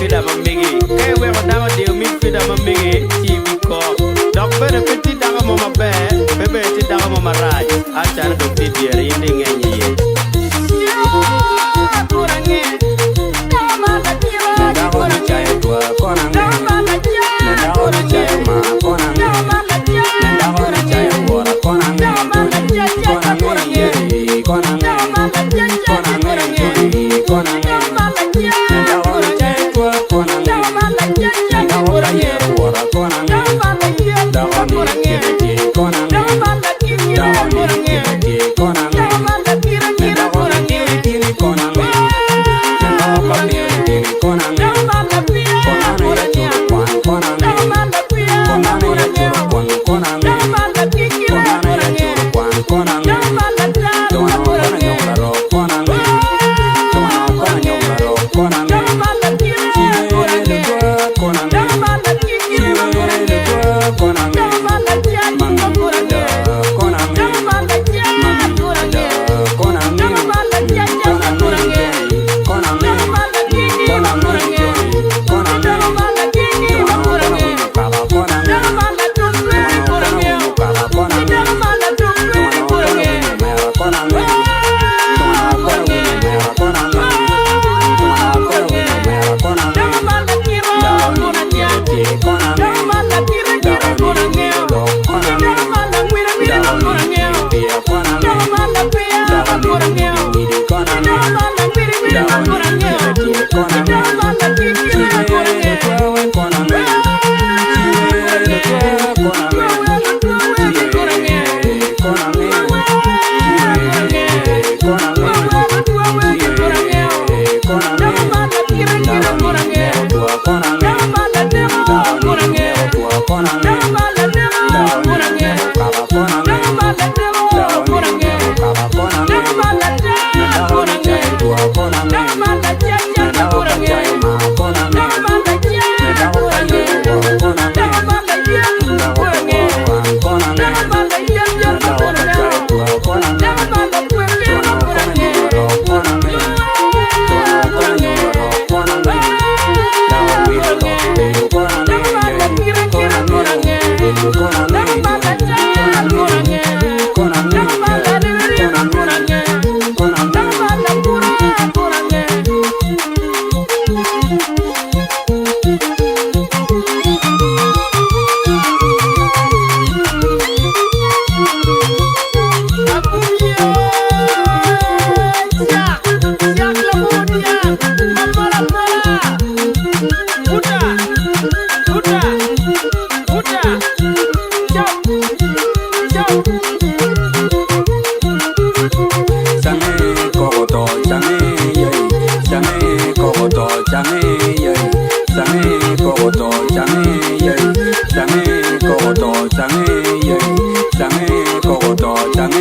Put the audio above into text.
fida mamigi. Kay we ko dawa dio mi fida mamigi. Chibi ko. Dok bere peti daga mo mabe. Bebe ti daga mo maraj. Achara dok ti diere indi ngenyi ye. Kurangi. Dama la tira. Dawa ni chaya tua konangi. Dama la tira. Dawa ni chaya ma konangi. Dama la tira. Dawa ni chaya wora konangi. Dama la tira. Konangi. Konangi. Dama la tira. Konangi. Konangi. Dama la tira. Dawa ni chaya tua konangi. Dama la tira. Dawa ni chaya wora konangi. Dama la tira. Dawa ni chaya konangi. Dama la tira. Dawa ni chaya konangi. Dama la tira. Dawa ni chaya konangi. Change